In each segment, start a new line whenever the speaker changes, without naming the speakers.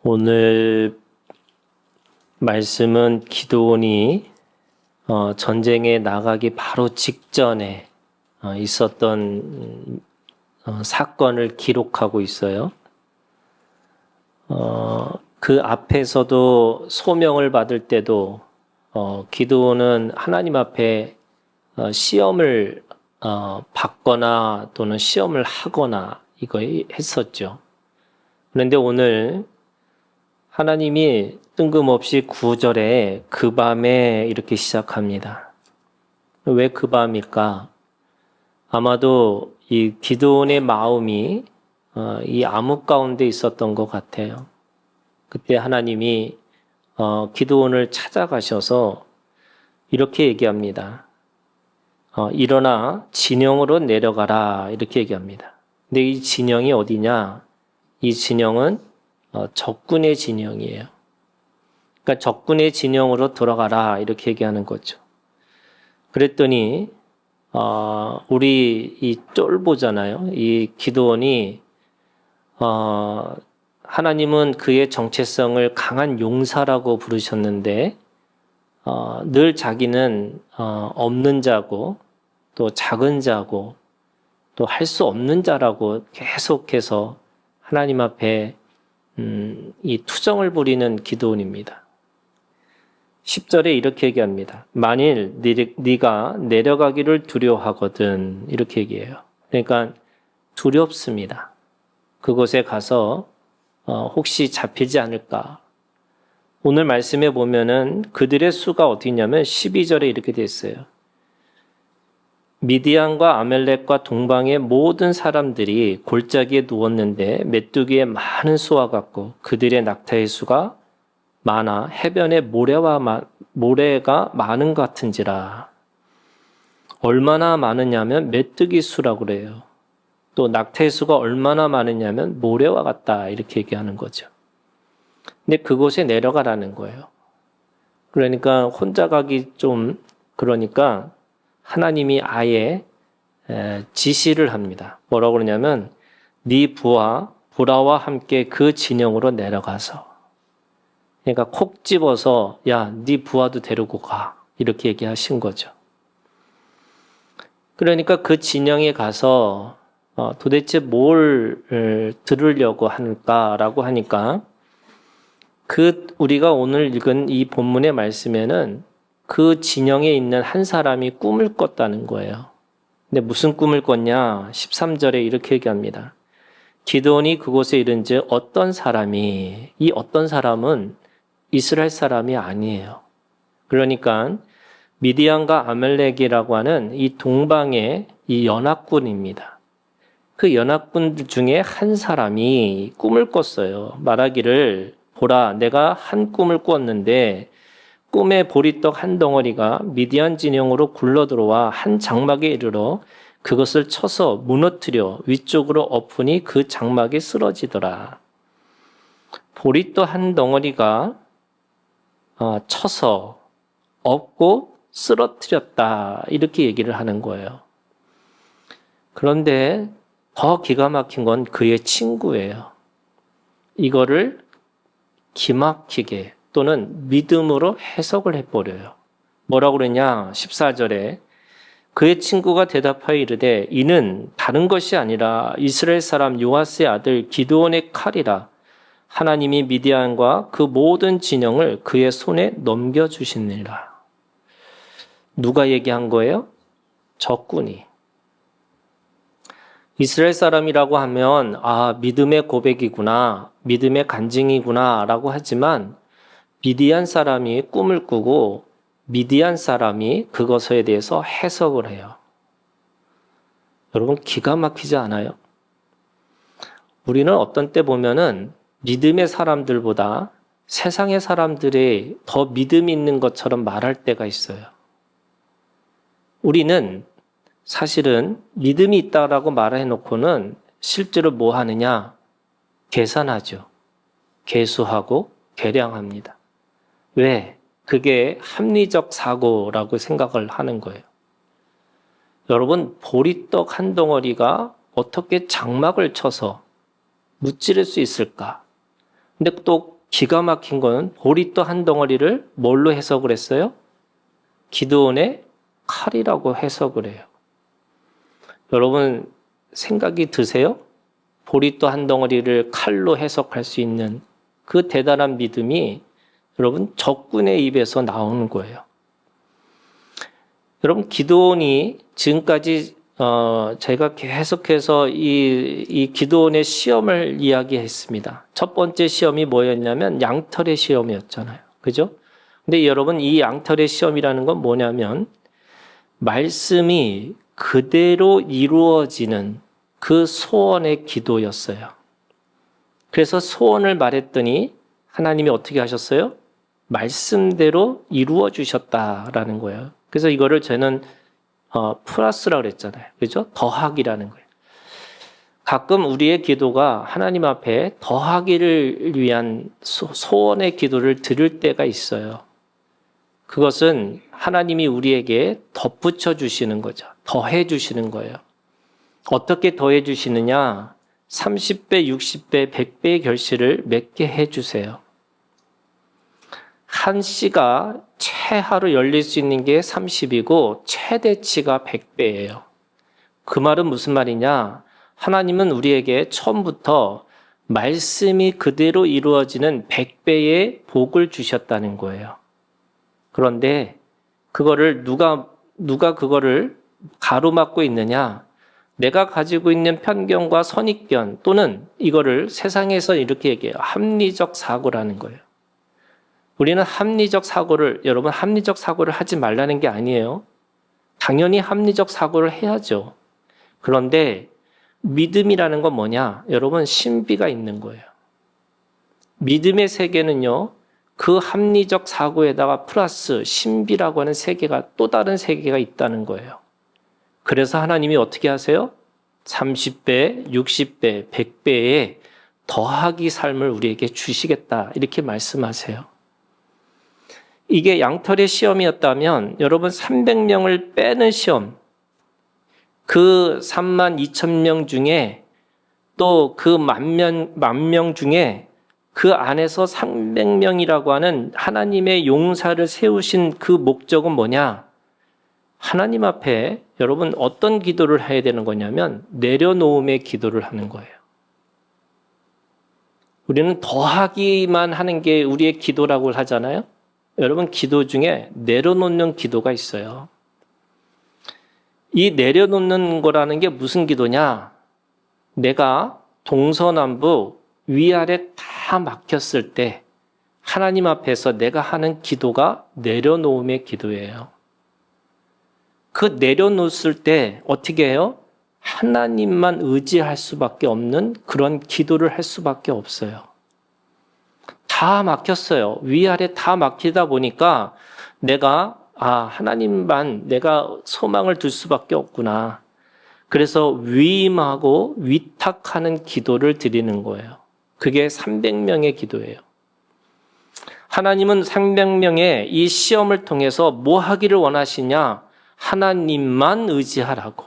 오늘 말씀은 기드온이 전쟁에 나가기 바로 직전에 있었던 사건을 기록하고 있어요. 그 앞에서도 소명을 받을 때도 기드온은 하나님 앞에 시험을 받거나 또는 시험을 하거나 이거 했었죠. 그런데 오늘 하나님이 뜬금없이 9절에 그 밤에 이렇게 시작합니다. 왜 그 밤일까? 아마도 이 기드온의 마음이 이 암흑 가운데 있었던 것 같아요. 그때 하나님이 기드온을 찾아가셔서 이렇게 얘기합니다. 일어나 진영으로 내려가라 이렇게 얘기합니다. 근데 이 진영이 어디냐? 이 진영은 적군의 진영이에요. 그러니까 적군의 진영으로 들어가라 이렇게 얘기하는 거죠. 그랬더니 우리 이 쫄보잖아요. 이 기드온이 하나님은 그의 정체성을 강한 용사라고 부르셨는데 늘 자기는 없는 자고 또 작은 자고 또 할 수 없는 자라고 계속해서 하나님 앞에 이 투정을 부리는 기드온입니다. 10절에 이렇게 얘기합니다. 만일 네가 내려가기를 두려워하거든 이렇게 얘기해요. 그러니까 두렵습니다. 그곳에 가서 혹시 잡히지 않을까. 오늘 말씀에 보면은 그들의 수가 어떻게 있냐면 12절에 이렇게 돼 있어요. 미디안과 아멜렉과 동방의 모든 사람들이 골짜기에 누웠는데 메뚜기의 많은 수와 같고 그들의 낙타의 수가 많아 해변에 모래가 많은 것 같은지라. 얼마나 많으냐면 메뚜기 수라고 그래요. 또 낙타의 수가 얼마나 많으냐면 모래와 같다 이렇게 얘기하는 거죠. 근데 그곳에 내려가라는 거예요. 그러니까 혼자 가기 좀 그러니까 하나님이 아예 지시를 합니다. 뭐라고 그러냐면 네 부하 보라와 함께 그 진영으로 내려가서 그러니까 콕 집어서 야, 네 부하도 데리고 가 이렇게 얘기하신 거죠. 그러니까 그 진영에 가서 도대체 뭘 들으려고 할까라고 하니까 우리가 오늘 읽은 이 본문의 말씀에는 그 진영에 있는 한 사람이 꿈을 꿨다는 거예요. 근데 무슨 꿈을 꿨냐? 13절에 이렇게 얘기합니다. 기드온이 그곳에 이른즉 어떤 사람이 이 어떤 사람은 이스라엘 사람이 아니에요. 그러니까 미디안과 아멜렉이라고 하는 이 동방의 이 연합군입니다. 그 연합군들 중에 한 사람이 꿈을 꿨어요. 말하기를 보라 내가 한 꿈을 꿨는데 꿈에 보리떡 한 덩어리가 미디안 진영으로 굴러들어와 한 장막에 이르러 그것을 쳐서 무너뜨려 위쪽으로 엎으니 그 장막이 쓰러지더라. 보리떡 한 덩어리가 쳐서 엎고 쓰러뜨렸다 이렇게 얘기를 하는 거예요. 그런데 더 기가 막힌 건 그의 친구예요. 이거를 기막히게 또는 믿음으로 해석을 해버려요. 뭐라고 그러냐? 14절에 그의 친구가 대답하여 이르되 이는 다른 것이 아니라 이스라엘 사람 요아스의 아들 기드온의 칼이라. 하나님이 미디안과 그 모든 진영을 그의 손에 넘겨주시니라. 누가 얘기한 거예요? 적군이. 이스라엘 사람이라고 하면 믿음의 고백이구나, 믿음의 간증이구나 라고 하지만 미디안 사람이 꿈을 꾸고 미디안 사람이 그것에 대해서 해석을 해요. 여러분 기가 막히지 않아요? 우리는 어떤 때 보면은 믿음의 사람들보다 세상의 사람들이 더 믿음이 있는 것처럼 말할 때가 있어요. 우리는 사실은 믿음이 있다라고 말해놓고는 실제로 뭐 하느냐? 계산하죠. 계수하고 계량합니다. 왜? 그게 합리적 사고라고 생각을 하는 거예요. 여러분, 보리떡 한 덩어리가 어떻게 장막을 쳐서 무찌를 수 있을까? 근데 또 기가 막힌 거는 보리떡 한 덩어리를 뭘로 해석을 했어요? 기드온의 칼이라고 해석을 해요. 여러분 생각이 드세요? 보리떡 한 덩어리를 칼로 해석할 수 있는 그 대단한 믿음이 여러분 적군의 입에서 나오는 거예요. 여러분 기드온이 지금까지 제가 계속해서 이 기드온의 시험을 이야기했습니다. 첫 번째 시험이 뭐였냐면 양털의 시험이었잖아요. 그죠? 근데 여러분 이 양털의 시험이라는 건 뭐냐면 말씀이 그대로 이루어지는 그 소원의 기도였어요. 그래서 소원을 말했더니 하나님이 어떻게 하셨어요? 말씀대로 이루어 주셨다라는 거예요. 그래서 이거를 저는 플러스라고 그랬잖아요. 그죠? 더하기라는 거예요. 가끔 우리의 기도가 하나님 앞에 더하기를 위한 소원의 기도를 드릴 때가 있어요. 그것은 하나님이 우리에게 덧붙여 주시는 거죠. 더해 주시는 거예요. 어떻게 더해 주시느냐? 30배, 60배, 100배의 결실을 맺게 해 주세요. 한 씨가 최하로 열릴 수 있는 게 30이고 최대치가 100배예요. 그 말은 무슨 말이냐? 하나님은 우리에게 처음부터 말씀이 그대로 이루어지는 100배의 복을 주셨다는 거예요. 그런데 그거를 누가 그거를 가로막고 있느냐? 내가 가지고 있는 편견과 선입견 또는 이거를 세상에서 이렇게 얘기해요. 합리적 사고라는 거예요. 우리는 여러분 합리적 사고를 하지 말라는 게 아니에요. 당연히 합리적 사고를 해야죠. 그런데 믿음이라는 건 뭐냐? 여러분 신비가 있는 거예요. 믿음의 세계는요. 그 합리적 사고에다가 플러스 신비라고 하는 세계가 또 다른 세계가 있다는 거예요. 그래서 하나님이 어떻게 하세요? 30배, 60배, 100배의 더하기 삶을 우리에게 주시겠다. 이렇게 말씀하세요. 이게 양털의 시험이었다면 여러분 300명을 빼는 시험, 그 32,000명 중에 또 그 만 명 중에 그 안에서 300명이라고 하는 하나님의 용사를 세우신 그 목적은 뭐냐? 하나님 앞에 여러분 어떤 기도를 해야 되는 거냐면 내려놓음의 기도를 하는 거예요. 우리는 더하기만 하는 게 우리의 기도라고 하잖아요. 여러분 기도 중에 내려놓는 기도가 있어요. 이 내려놓는 거라는 게 무슨 기도냐? 내가 동서남북 위아래 다 막혔을 때 하나님 앞에서 내가 하는 기도가 내려놓음의 기도예요. 그 내려놓았을 때 어떻게 해요? 하나님만 의지할 수밖에 없는 그런 기도를 할 수밖에 없어요. 다 막혔어요. 위아래 다 막히다 보니까 내가 하나님만 내가 소망을 둘 수밖에 없구나. 그래서 위임하고 위탁하는 기도를 드리는 거예요. 그게 300명의 기도예요. 하나님은 300명의 이 시험을 통해서 뭐 하기를 원하시냐? 하나님만 의지하라고.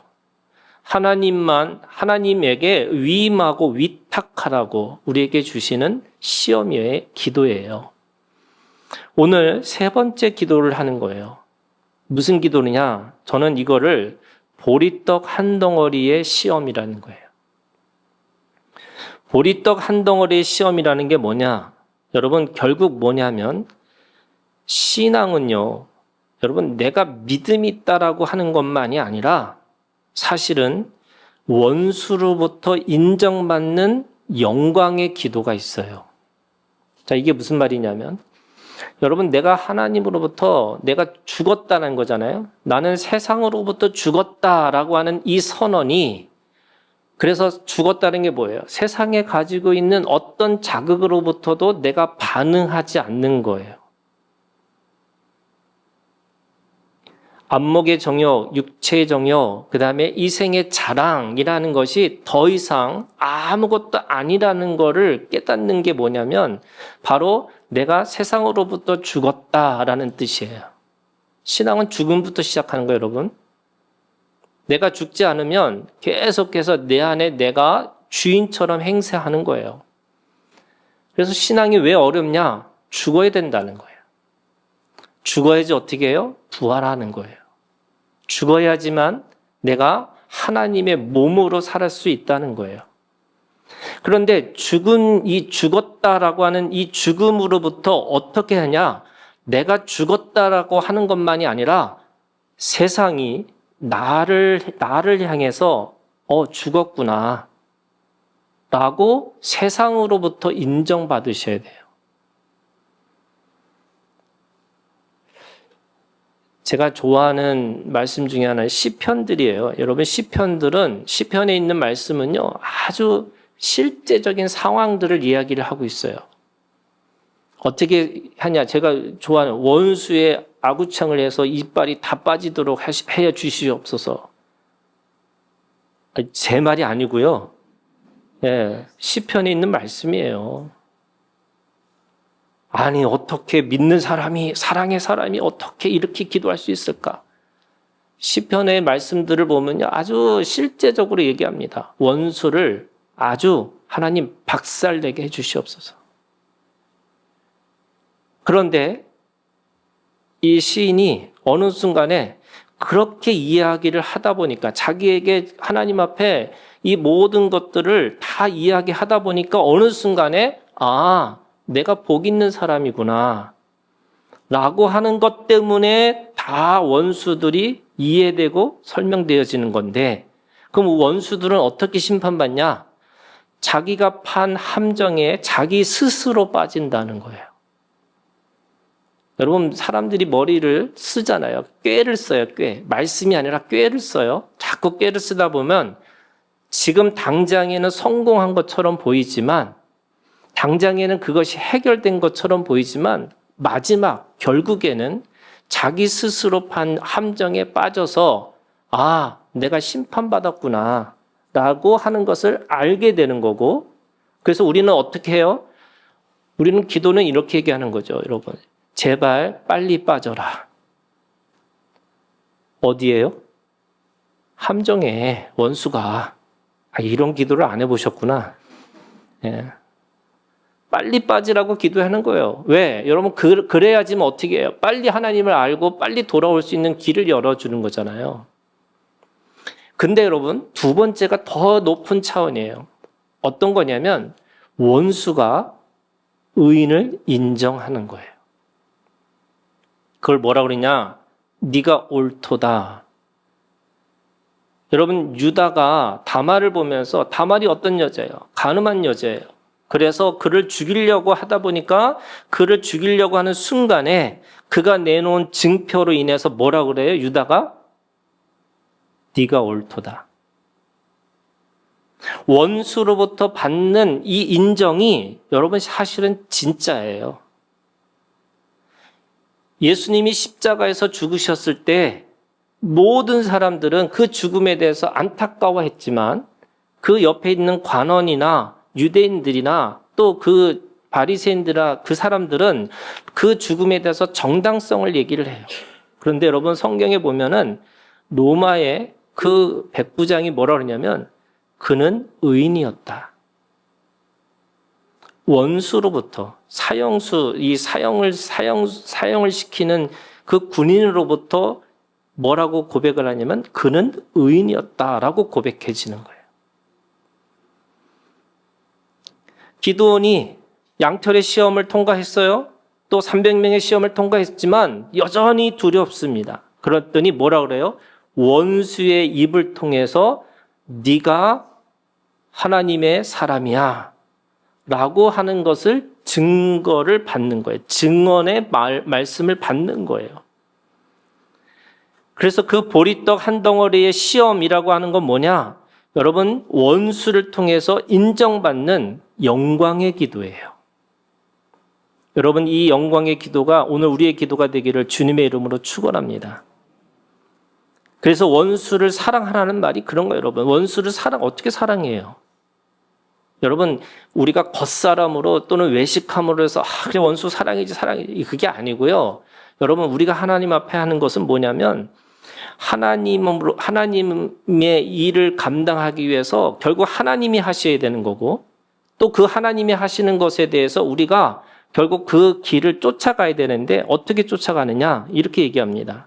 하나님에게 위임하고 위탁하라고 우리에게 주시는 시험의 기도예요. 오늘 세 번째 기도를 하는 거예요. 무슨 기도느냐? 저는 이거를 보리떡 한 덩어리의 시험이라는 거예요. 보리떡 한 덩어리의 시험이라는 게 뭐냐? 여러분 결국 뭐냐면 신앙은요. 여러분 내가 믿음이 있다라고 하는 것만이 아니라 사실은 원수로부터 인정받는 영광의 기도가 있어요. 자, 이게 무슨 말이냐면 여러분 내가 하나님으로부터 내가 죽었다는 거잖아요. 나는 세상으로부터 죽었다라고 하는 이 선언이 그래서 죽었다는 게 뭐예요? 세상에 가지고 있는 어떤 자극으로부터도 내가 반응하지 않는 거예요. 안목의 정욕, 육체의 정욕, 그 다음에 이생의 자랑이라는 것이 더 이상 아무것도 아니라는 거를 깨닫는 게 뭐냐면 바로 내가 세상으로부터 죽었다라는 뜻이에요. 신앙은 죽음부터 시작하는 거예요, 여러분. 내가 죽지 않으면 계속해서 내 안에 내가 주인처럼 행세하는 거예요. 그래서 신앙이 왜 어렵냐? 죽어야 된다는 거예요. 죽어야지 어떻게 해요? 부활하는 거예요. 죽어야지만 내가 하나님의 몸으로 살 수 있다는 거예요. 그런데 죽었다라고 하는 이 죽음으로부터 어떻게 하냐? 내가 죽었다라고 하는 것만이 아니라 세상이 나를 향해서 죽었구나 라고 세상으로부터 인정받으셔야 돼요. 제가 좋아하는 말씀 중에 하나는 시편들이에요. 여러분, 시편에 있는 말씀은요, 아주 실제적인 상황들을 이야기를 하고 있어요. 어떻게 하냐? 제가 좋아하는 원수의 아구창을 해서 이빨이 다 빠지도록 해 주시옵소서. 제 말이 아니고요. 예, 시편에 있는 말씀이에요. 아니, 어떻게 믿는 사람이, 사랑의 사람이 어떻게 이렇게 기도할 수 있을까? 시편의 말씀들을 보면요, 아주 실제적으로 얘기합니다. 원수를 아주 하나님 박살내게 해주시옵소서. 그런데 이 시인이 어느 순간에 그렇게 이야기를 하다 보니까 자기에게 하나님 앞에 이 모든 것들을 다 이야기하다 보니까 어느 순간에 내가 복 있는 사람이구나 라고 하는 것 때문에 다 원수들이 이해되고 설명되어지는 건데, 그럼 원수들은 어떻게 심판받냐? 자기가 판 함정에 자기 스스로 빠진다는 거예요. 여러분, 사람들이 머리를 쓰잖아요. 꾀를 써요, 꾀. 말씀이 아니라 꾀를 써요. 자꾸 꾀를 쓰다 보면 지금 당장에는 성공한 것처럼 보이지만, 당장에는 그것이 해결된 것처럼 보이지만, 마지막 결국에는 자기 스스로 판 함정에 빠져서 내가 심판받았구나 라고 하는 것을 알게 되는 거고, 그래서 우리는 어떻게 해요? 우리는 기도는 이렇게 얘기하는 거죠, 여러분. 제발 빨리 빠져라. 어디에요? 함정에, 원수가. 이런 기도를 안 해보셨구나. 예. 빨리 빠지라고 기도하는 거예요. 왜? 여러분, 그래야지만 어떻게 해요? 빨리 하나님을 알고 빨리 돌아올 수 있는 길을 열어주는 거잖아요. 근데 여러분, 두 번째가 더 높은 차원이에요. 어떤 거냐면 원수가 의인을 인정하는 거예요. 그걸 뭐라 그러냐? 네가 옳도다. 여러분, 유다가 다말을 보면서, 다말이 어떤 여자예요? 가늠한 여자예요. 그래서 그를 죽이려고 하다 보니까 그를 죽이려고 하는 순간에 그가 내놓은 증표로 인해서 뭐라 그래요? 유다가 네가 옳도다. 원수로부터 받는 이 인정이 여러분 사실은 진짜예요. 예수님이 십자가에서 죽으셨을 때 모든 사람들은 그 죽음에 대해서 안타까워했지만 그 옆에 있는 관원이나 유대인들이나 또 그 바리새인들이나 그 사람들은 그 죽음에 대해서 정당성을 얘기를 해요. 그런데 여러분, 성경에 보면은 로마의 그 백부장이 뭐라 그러냐면 그는 의인이었다. 원수로부터 사형을 시키는 그 군인으로부터 뭐라고 고백을 하냐면 그는 의인이었다라고 고백해지는 거예요. 기드온이 양털의 시험을 통과했어요. 또 300명의 시험을 통과했지만 여전히 두렵습니다. 그랬더니 뭐라 그래요? 원수의 입을 통해서 네가 하나님의 사람이야 라고 하는 것을 증거를 받는 거예요. 증언의 말씀을 받는 거예요. 그래서 그 보리떡 한 덩어리의 시험이라고 하는 건 뭐냐? 여러분, 원수를 통해서 인정받는 영광의 기도예요. 여러분, 이 영광의 기도가 오늘 우리의 기도가 되기를 주님의 이름으로 축원합니다. 그래서 원수를 사랑하라는 말이 그런 거예요, 여러분. 원수를 어떻게 사랑해요? 여러분, 우리가 겉사람으로 또는 외식함으로 해서 그래 원수 사랑이지 그게 아니고요. 여러분, 우리가 하나님 앞에 하는 것은 뭐냐면 하나님의 일을 감당하기 위해서 결국 하나님이 하셔야 되는 거고, 또 그 하나님이 하시는 것에 대해서 우리가 결국 그 길을 쫓아가야 되는데 어떻게 쫓아가느냐? 이렇게 얘기합니다.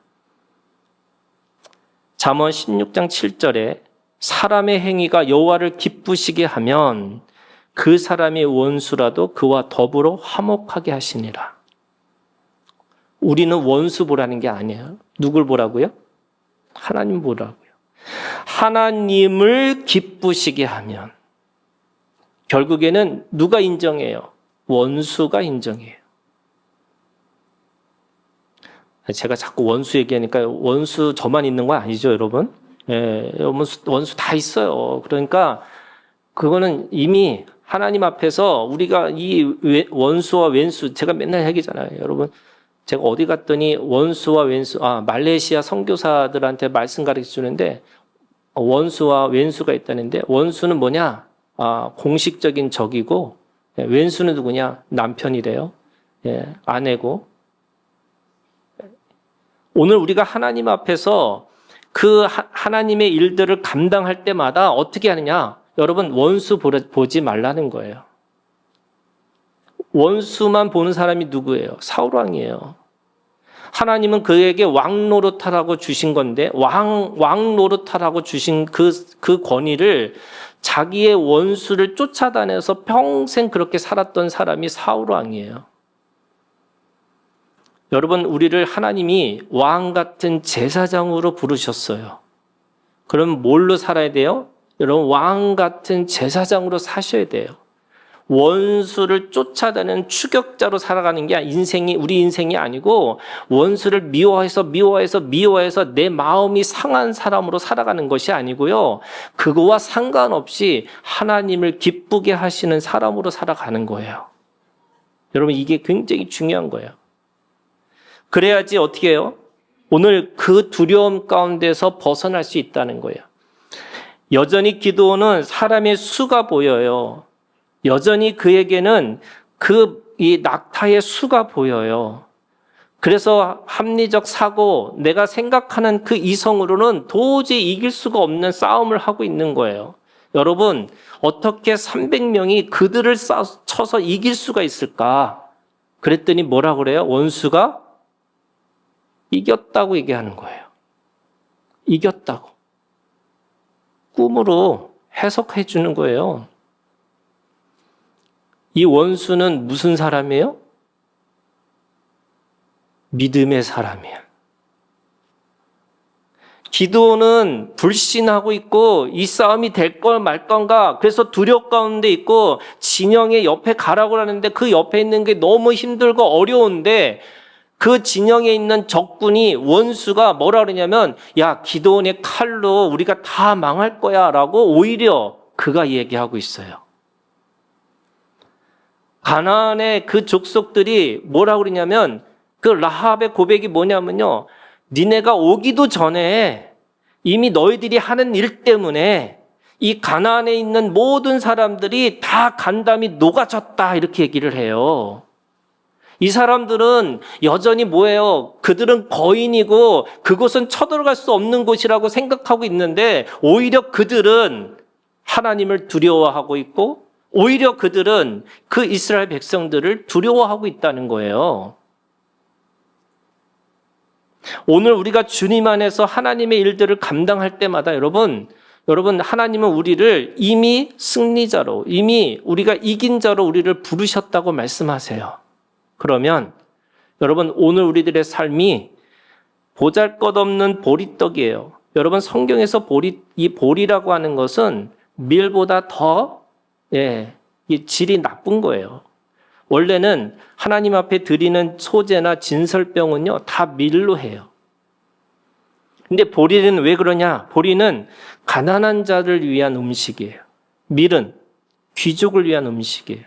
잠언 16장 7절에 사람의 행위가 여호와를 기쁘시게 하면 그 사람의 원수라도 그와 더불어 화목하게 하시니라. 우리는 원수 보라는 게 아니에요. 누굴 보라고요? 하나님 보라고요. 하나님을 기쁘시게 하면 결국에는 누가 인정해요? 원수가 인정해요. 제가 자꾸 원수 얘기하니까 원수 저만 있는 거 아니죠, 여러분? 예, 원수 다 있어요. 그러니까 그거는 이미 하나님 앞에서 우리가 이 원수와 왼수, 제가 맨날 얘기잖아요. 여러분, 제가 어디 갔더니 원수와 왼수, 말레이시아 선교사들한테 말씀 가르쳐 주는데 원수와 왼수가 있다는데 원수는 뭐냐? 공식적인 적이고 왼수는 누구냐? 남편이래요. 예, 아내고. 오늘 우리가 하나님 앞에서 그 하나님의 일들을 감당할 때마다 어떻게 하느냐? 여러분, 원수 보지 말라는 거예요. 원수만 보는 사람이 누구예요? 사울왕이에요. 하나님은 그에게 왕 노릇하라고 주신 건데 왕 노릇하라고 주신 그 권위를 자기의 원수를 쫓아다녀서 평생 그렇게 살았던 사람이 사울왕이에요. 여러분, 우리를 하나님이 왕 같은 제사장으로 부르셨어요. 그럼 뭘로 살아야 돼요? 여러분, 왕 같은 제사장으로 사셔야 돼요. 원수를 쫓아다니는 추격자로 살아가는 게 우리 인생이 아니고 원수를 미워해서 내 마음이 상한 사람으로 살아가는 것이 아니고요. 그거와 상관없이 하나님을 기쁘게 하시는 사람으로 살아가는 거예요. 여러분, 이게 굉장히 중요한 거예요. 그래야지 어떻게 해요? 오늘 그 두려움 가운데서 벗어날 수 있다는 거예요. 여전히 기드온은 사람의 수가 보여요. 여전히 그에게는 이 낙타의 수가 보여요. 그래서 합리적 사고, 내가 생각하는 그 이성으로는 도저히 이길 수가 없는 싸움을 하고 있는 거예요. 여러분, 어떻게 300명이 그들을 쳐서 이길 수가 있을까? 그랬더니 뭐라 그래요? 원수가 이겼다고 얘기하는 거예요. 이겼다고. 꿈으로 해석해 주는 거예요. 이 원수는 무슨 사람이에요? 믿음의 사람이에요. 기드온은 불신하고 있고 이 싸움이 될 걸 말 건가, 그래서 두려움 가운데 있고 진영의 옆에 가라고 하는데 그 옆에 있는 게 너무 힘들고 어려운데 그 진영에 있는 적군이, 원수가 뭐라 그러냐면, 야, 기드온의 칼로 우리가 다 망할 거야 라고 오히려 그가 얘기하고 있어요. 가나안의 그 족속들이 뭐라 그러냐면, 그 라합의 고백이 뭐냐면요, 니네가 오기도 전에 이미 너희들이 하는 일 때문에 이 가나안에 있는 모든 사람들이 다 간담이 녹아졌다, 이렇게 얘기를 해요. 이 사람들은 여전히 뭐예요? 그들은 거인이고 그곳은 쳐들어갈 수 없는 곳이라고 생각하고 있는데 오히려 그들은 하나님을 두려워하고 있고 오히려 그들은 그 이스라엘 백성들을 두려워하고 있다는 거예요. 오늘 우리가 주님 안에서 하나님의 일들을 감당할 때마다 여러분, 하나님은 우리를 이미 승리자로, 이미 우리가 이긴 자로 우리를 부르셨다고 말씀하세요. 그러면 여러분, 오늘 우리들의 삶이 보잘것없는 보리떡이에요. 여러분, 성경에서 이 보리라고 하는 것은 밀보다 더 이 질이 나쁜 거예요. 원래는 하나님 앞에 드리는 소제나 진설병은요, 다 밀로 해요. 근데 보리는 왜 그러냐? 보리는 가난한 자를 위한 음식이에요. 밀은 귀족을 위한 음식이에요.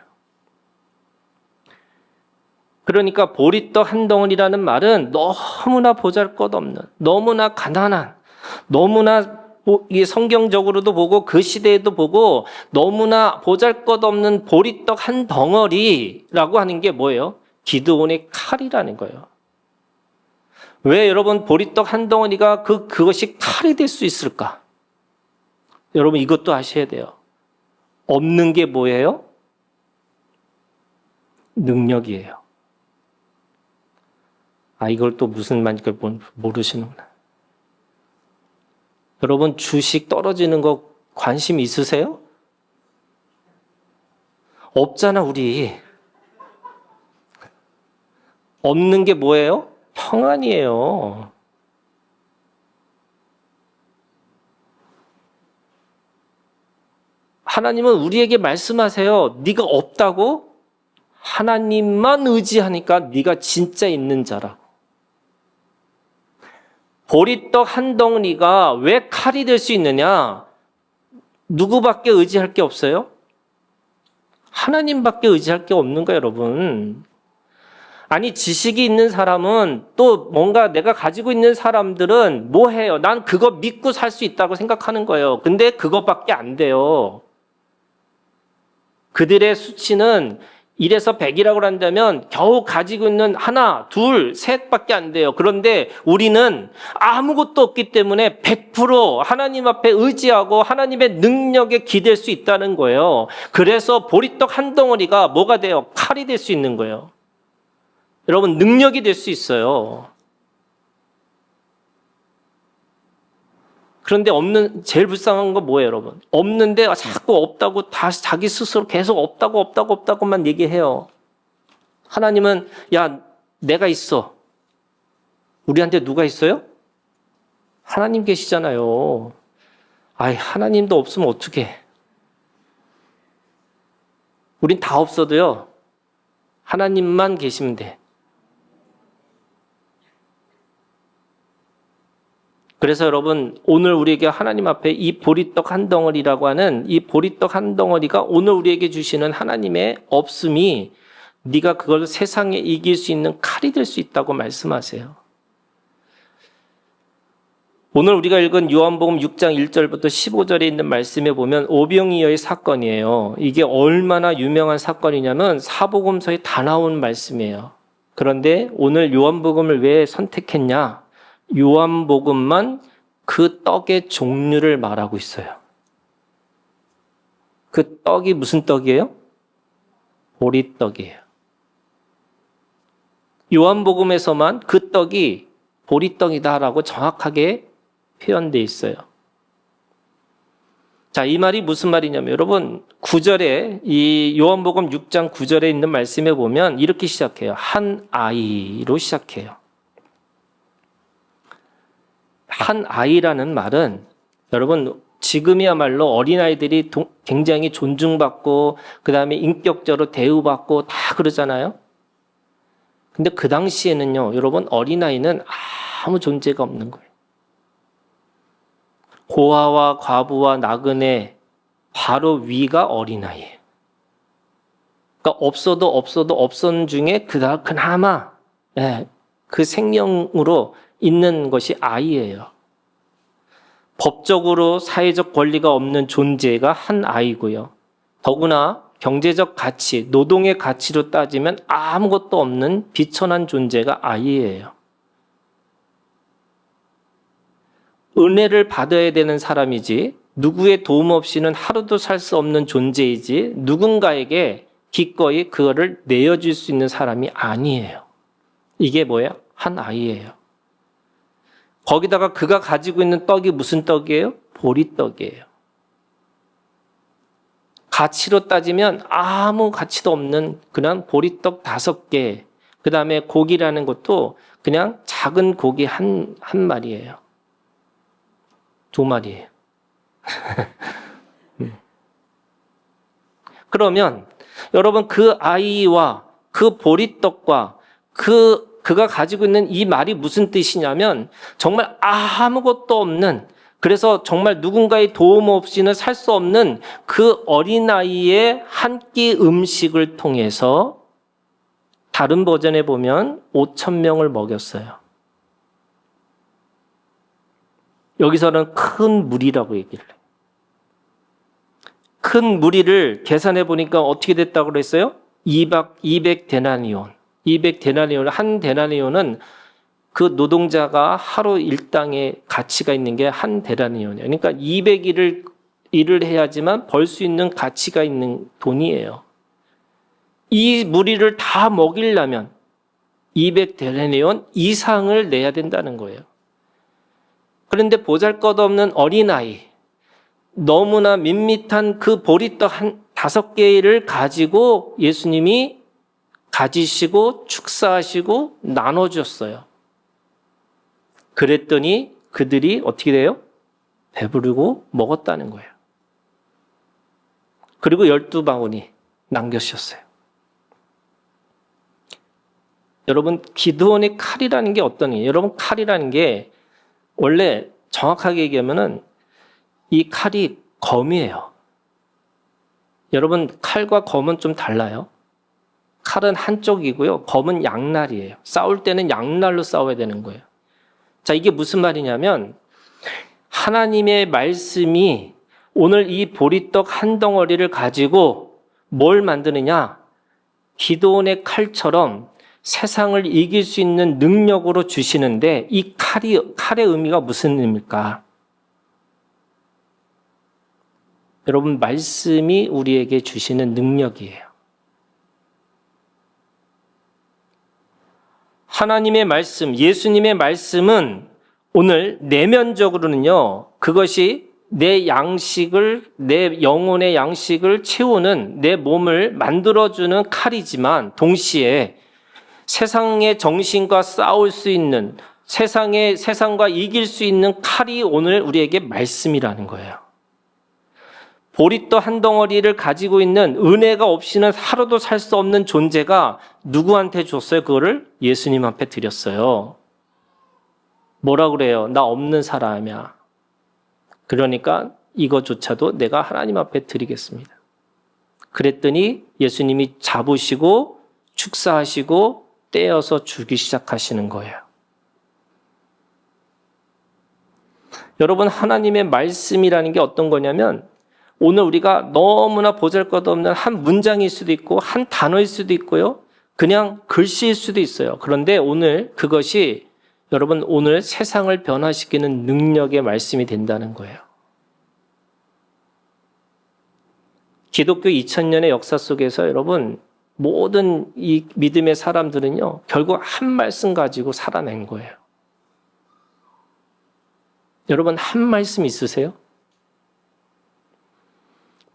그러니까 보리떡 한 덩어리라는 말은 너무나 보잘것없는, 너무나 가난한, 너무나 이게 성경적으로도 보고 그 시대에도 보고 너무나 보잘것없는 보리떡 한 덩어리라고 하는 게 뭐예요? 기드온의 칼이라는 거예요. 왜 여러분 보리떡 한 덩어리가 그것이 칼이 될 수 있을까? 여러분 이것도 아셔야 돼요. 없는 게 뭐예요? 능력이에요. 이걸 또 무슨 말인지 모르시는구나. 여러분, 주식 떨어지는 거 관심 있으세요? 없잖아, 우리. 없는 게 뭐예요? 평안이에요. 하나님은 우리에게 말씀하세요. 네가 없다고? 하나님만 의지하니까 네가 진짜 있는 자라고. 보리떡 한 덩어리가 왜 칼이 될 수 있느냐? 누구밖에 의지할 게 없어요? 하나님밖에 의지할 게 없는 거예요, 여러분. 아니, 지식이 있는 사람은 또 뭔가 내가 가지고 있는 사람들은 뭐 해요? 난 그거 믿고 살 수 있다고 생각하는 거예요. 근데 그것밖에 안 돼요. 그들의 수치는 1에서 100이라고 한다면 겨우 가지고 있는 하나, 둘, 셋밖에 안 돼요. 그런데 우리는 아무것도 없기 때문에 100% 하나님 앞에 의지하고 하나님의 능력에 기댈 수 있다는 거예요. 그래서 보리떡 한 덩어리가 뭐가 돼요? 칼이 될 수 있는 거예요. 여러분, 능력이 될 수 있어요. 그런데 제일 불쌍한 건 뭐예요, 여러분? 없는데 자꾸 없다고 다시 자기 스스로 계속 없다고만 얘기해요. 하나님은, 야, 내가 있어. 우리한테 누가 있어요? 하나님 계시잖아요. 하나님도 없으면 어떡해. 우린 다 없어도요, 하나님만 계시면 돼. 그래서 여러분, 오늘 우리에게 하나님 앞에 이 보리떡 한 덩어리라고 하는 이 보리떡 한 덩어리가 오늘 우리에게 주시는 하나님의 없음이 네가 그걸 세상에 이길 수 있는 칼이 될 수 있다고 말씀하세요. 오늘 우리가 읽은 요한복음 6장 1절부터 15절에 있는 말씀에 보면 오병이어의 사건이에요. 이게 얼마나 유명한 사건이냐면 사복음서에 다 나온 말씀이에요. 그런데 오늘 요한복음을 왜 선택했냐? 요한복음만 그 떡의 종류를 말하고 있어요. 그 떡이 무슨 떡이에요? 보리떡이에요. 요한복음에서만 그 떡이 보리떡이다라고 정확하게 표현되어 있어요. 자, 이 말이 무슨 말이냐면 여러분 9절에 이 요한복음 6장 9절에 있는 말씀에 보면 이렇게 시작해요. 한 아이로 시작해요. 한 아이라는 말은 여러분 지금이야말로 어린아이들이 굉장히 존중받고 그 다음에 인격적으로 대우받고 다 그러잖아요. 근데 그 당시에는요, 여러분 어린아이는 아무 존재가 없는 거예요. 고아와 과부와 나그네 바로 위가 어린아이예요. 그러니까 없어도 없선 중에 그나마 그 생명으로 있는 것이 아이예요. 법적으로 사회적 권리가 없는 존재가 한 아이고요. 더구나 경제적 가치, 노동의 가치로 따지면 아무것도 없는 비천한 존재가 아이예요. 은혜를 받아야 되는 사람이지 누구의 도움 없이는 하루도 살 수 없는 존재이지 누군가에게 기꺼이 그거를 내어줄 수 있는 사람이 아니에요. 이게 뭐예요? 한 아이예요. 거기다가 그가 가지고 있는 떡이 무슨 떡이에요? 보리떡이에요. 가치로 따지면 아무 가치도 없는 그냥 보리떡 5개, 그 다음에 고기라는 것도 그냥 작은 고기 한 마리예요. 2마리예요. 그러면 여러분 그 아이와 그 보리떡과 그가 가지고 있는 이 말이 무슨 뜻이냐면 정말 아무것도 없는, 그래서 정말 누군가의 도움 없이는 살 수 없는 그 어린아이의 한 끼 음식을 통해서 다른 버전에 보면 5,000명을 먹였어요. 여기서는 큰 무리라고 얘기를 해요. 큰 무리를 계산해 보니까 어떻게 됐다고 그랬어요? 200데나리온. 200데나리온, 한 데나리온은 그 노동자가 하루 일당의 가치가 있는 게 한 데나리온이에요. 그러니까 200일을 일을 해야지만 벌 수 있는 가치가 있는 돈이에요. 이 무리를 다 먹이려면 200데나리온 이상을 내야 된다는 거예요. 그런데 보잘것없는 어린아이, 너무나 밋밋한 그 보리떡 5개를 가지고 예수님이 가지시고 축사하시고 나눠줬어요. 그랬더니 그들이 어떻게 돼요? 배부르고 먹었다는 거예요. 그리고 12바구니 남겨주셨어요. 여러분, 기드온의 칼이라는 게 어떤 게? 여러분, 칼이라는 게 원래 정확하게 얘기하면은 이 칼이 검이에요. 여러분, 칼과 검은 좀 달라요. 칼은 한쪽이고요. 검은 양날이에요. 싸울 때는 양날로 싸워야 되는 거예요. 자, 이게 무슨 말이냐면 하나님의 말씀이 오늘 이 보리떡 한 덩어리를 가지고 뭘 만드느냐? 기드온의 칼처럼 세상을 이길 수 있는 능력으로 주시는데 이 칼의 의미가 무슨 의미입니까? 여러분, 말씀이 우리에게 주시는 능력이에요. 하나님의 말씀, 예수님의 말씀은 오늘 내면적으로는요, 그것이 내 양식을, 내 영혼의 양식을 채우는 내 몸을 만들어주는 칼이지만 동시에 세상의 정신과 싸울 수 있는, 세상과 이길 수 있는 칼이 오늘 우리에게 말씀이라는 거예요. 보리떡 한 덩어리를 가지고 있는 은혜가 없이는 하루도 살 수 없는 존재가 누구한테 줬어요? 그거를 예수님 앞에 드렸어요. 뭐라 그래요? 나 없는 사람이야. 그러니까 이거조차도 내가 하나님 앞에 드리겠습니다. 그랬더니 예수님이 잡으시고 축사하시고 떼어서 주기 시작하시는 거예요. 여러분, 하나님의 말씀이라는 게 어떤 거냐면 오늘 우리가 너무나 보잘것없는 한 문장일 수도 있고 한 단어일 수도 있고요. 그냥 글씨일 수도 있어요. 그런데 오늘 그것이 여러분 오늘 세상을 변화시키는 능력의 말씀이 된다는 거예요. 기독교 2000년의 역사 속에서 여러분 모든 이 믿음의 사람들은요. 결국 한 말씀 가지고 살아낸 거예요. 여러분 한 말씀 있으세요?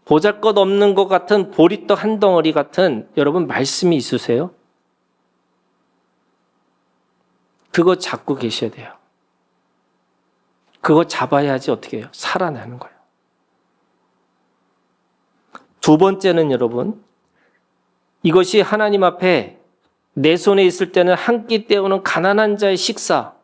보잘것없는 것 같은 보리떡 한 덩어리 같은 여러분 말씀이 있으세요? 그거 잡고 계셔야 돼요. 그거 잡아야지 어떻게 해요? 살아나는 거예요. 두 번째는 여러분, 이것이 하나님 앞에 내 손에 있을 때는 한 끼 때우는 가난한 자의 식사,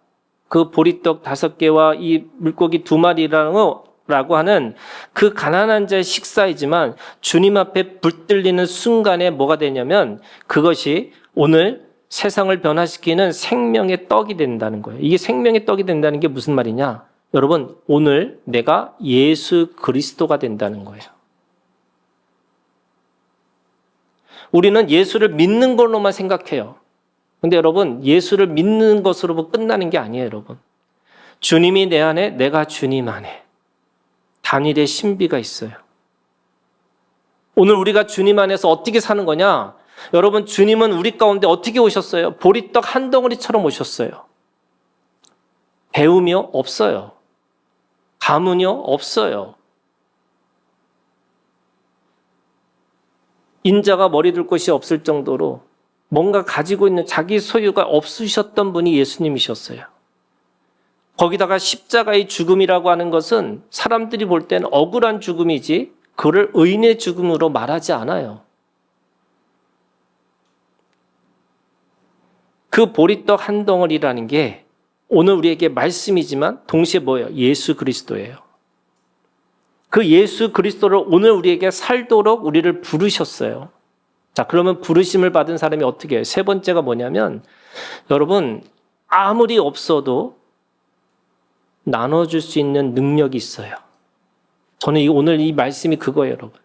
그 보리떡 5개와 이 물고기 2마리라고 하는 그 가난한 자의 식사이지만 주님 앞에 붙들리는 순간에 뭐가 되냐면 그것이 오늘 세상을 변화시키는 생명의 떡이 된다는 거예요. 이게 생명의 떡이 된다는 게 무슨 말이냐? 여러분, 오늘 내가 예수 그리스도가 된다는 거예요. 우리는 예수를 믿는 걸로만 생각해요. 근데 여러분, 예수를 믿는 것으로 끝나는 게 아니에요, 여러분. 주님이 내 안에, 내가 주님 안에. 단일의 신비가 있어요. 오늘 우리가 주님 안에서 어떻게 사는 거냐? 여러분, 주님은 우리 가운데 어떻게 오셨어요? 보리떡 한 덩어리처럼 오셨어요. 배움이요? 없어요. 가문이요? 없어요. 인자가 머리 둘 곳이 없을 정도로 뭔가 가지고 있는 자기 소유가 없으셨던 분이 예수님이셨어요. 거기다가 십자가의 죽음이라고 하는 것은 사람들이 볼 때는 억울한 죽음이지 그를 의인의 죽음으로 말하지 않아요. 그 보리떡 한 덩어리라는 게 오늘 우리에게 말씀이지만 동시에 뭐예요? 예수 그리스도예요. 그 예수 그리스도를 오늘 우리에게 살도록 우리를 부르셨어요. 자, 그러면 부르심을 받은 사람이 어떻게 해요? 세 번째가 뭐냐면 여러분 아무리 없어도 나눠줄 수 있는 능력이 있어요. 저는 오늘 이 말씀이 그거예요, 여러분.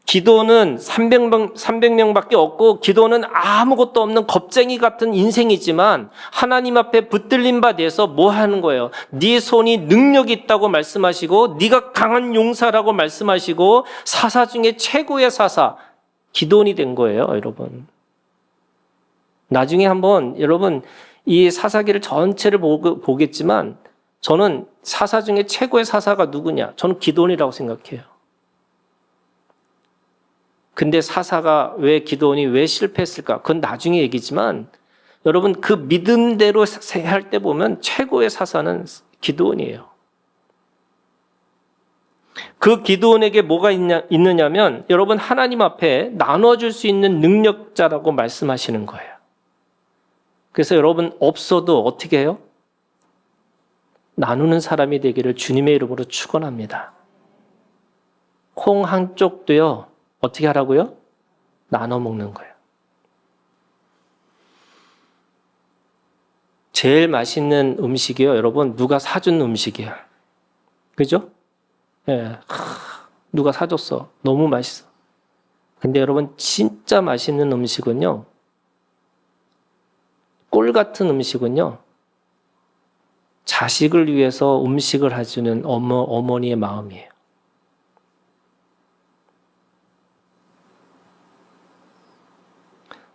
기도는 300명밖에 없고 기도는 아무것도 없는 겁쟁이 같은 인생이지만 하나님 앞에 붙들림 바 돼서 뭐 하는 거예요? 네 손이 능력이 있다고 말씀하시고 네가 강한 용사라고 말씀하시고 사사 중에 최고의 사사, 기도원이 된 거예요, 여러분. 나중에 한번 여러분 이 사사기를 전체를 보겠지만 저는 사사 중에 최고의 사사가 누구냐? 저는 기도원이라고 생각해요. 근데 사사가 기도원이 왜 실패했을까? 그건 나중에 얘기지만 여러분 그 믿음대로 할 때 보면 최고의 사사는 기도원이에요. 그 기도원에게 뭐가 있느냐면 여러분 하나님 앞에 나눠줄 수 있는 능력자라고 말씀하시는 거예요. 그래서 여러분 없어도 어떻게 해요? 나누는 사람이 되기를 주님의 이름으로 축원합니다. 콩 한 쪽도요. 어떻게 하라고요? 나눠 먹는 거예요. 제일 맛있는 음식이요. 여러분 누가 사준 음식이야. 그죠? 예, 누가 사줬어. 너무 맛있어. 근데 여러분 진짜 맛있는 음식은요. 꿀 같은 음식은요. 자식을 위해서 음식을 해주는 어머니의 마음이에요.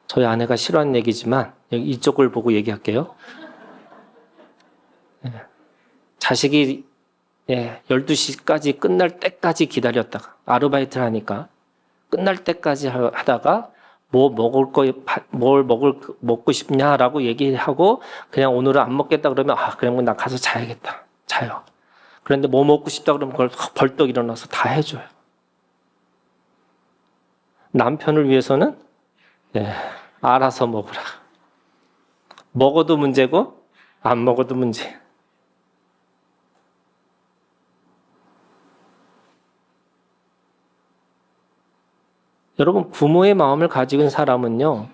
저희 아내가 싫어하는 얘기지만 이쪽을 보고 얘기할게요. 자식이 12시까지 끝날 때까지 기다렸다가 아르바이트를 하니까 끝날 때까지 하다가 뭘 먹고 싶냐라고 얘기하고 그냥 오늘은 안 먹겠다 그러면 그러면 나 가서 자야겠다. 자요. 그런데 뭐 먹고 싶다 그러면 그걸 벌떡 일어나서 다 해줘요. 남편을 위해서는 알아서 먹으라. 먹어도 문제고 안 먹어도 문제. 여러분 부모의 마음을 가지고 있는 사람은요.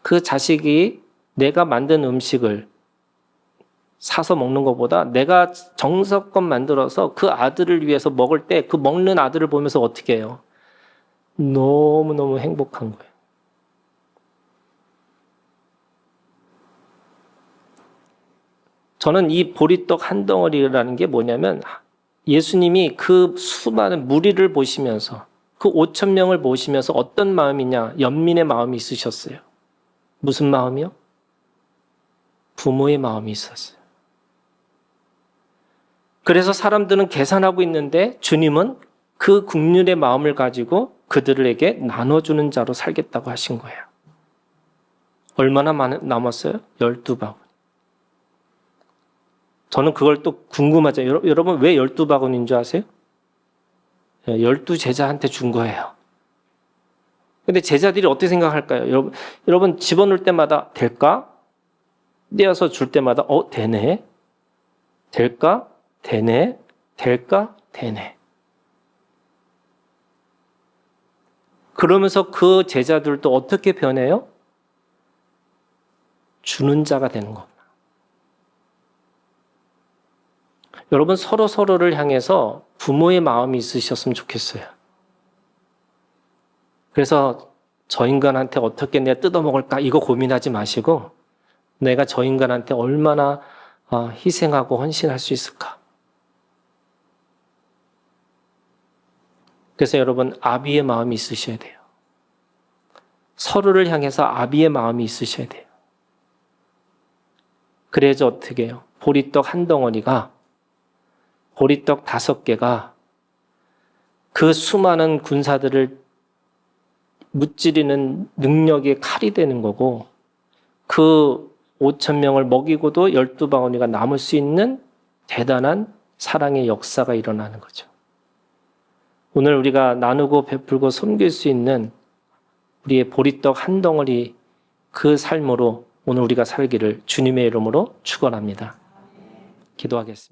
그 자식이 내가 만든 음식을 사서 먹는 것보다 내가 정성껏 만들어서 그 아들을 위해서 먹을 때 그 먹는 아들을 보면서 어떻게 해요? 너무너무 행복한 거예요. 저는 이 보리떡 한 덩어리라는 게 뭐냐면 예수님이 그 수많은 무리를 보시면서 그 5,000명을 보시면서 어떤 마음이냐? 연민의 마음이 있으셨어요. 무슨 마음이요? 부모의 마음이 있었어요. 그래서 사람들은 계산하고 있는데 주님은 그 국률의 마음을 가지고 그들에게 나눠주는 자로 살겠다고 하신 거예요. 얼마나 남았어요? 12바구니. 저는 그걸 또 궁금하죠. 여러분 왜 12바구니인 줄 아세요? 12제자한테 준 거예요. 근데 제자들이 어떻게 생각할까요? 여러분 집어넣을 때마다 될까? 떼어서 줄 때마다 되네. 될까? 되네. 될까? 되네. 그러면서 그 제자들도 어떻게 변해요? 주는 자가 되는 겁니다. 여러분 서로를 향해서 부모의 마음이 있으셨으면 좋겠어요. 그래서 저 인간한테 어떻게 내가 뜯어먹을까 이거 고민하지 마시고 내가 저 인간한테 얼마나 희생하고 헌신할 수 있을까. 그래서 여러분 아비의 마음이 있으셔야 돼요. 서로를 향해서 아비의 마음이 있으셔야 돼요. 그래야지 어떻게 해요? 보리떡 한 덩어리가 보리떡 5개가 그 수많은 군사들을 무찌르는 능력의 칼이 되는 거고 그 5,000명을 먹이고도 12바구니가 남을 수 있는 대단한 사랑의 역사가 일어나는 거죠. 오늘 우리가 나누고 베풀고 섬길 수 있는 우리의 보리떡 한 덩어리 그 삶으로 오늘 우리가 살기를 주님의 이름으로 축원합니다. 기도하겠습니다.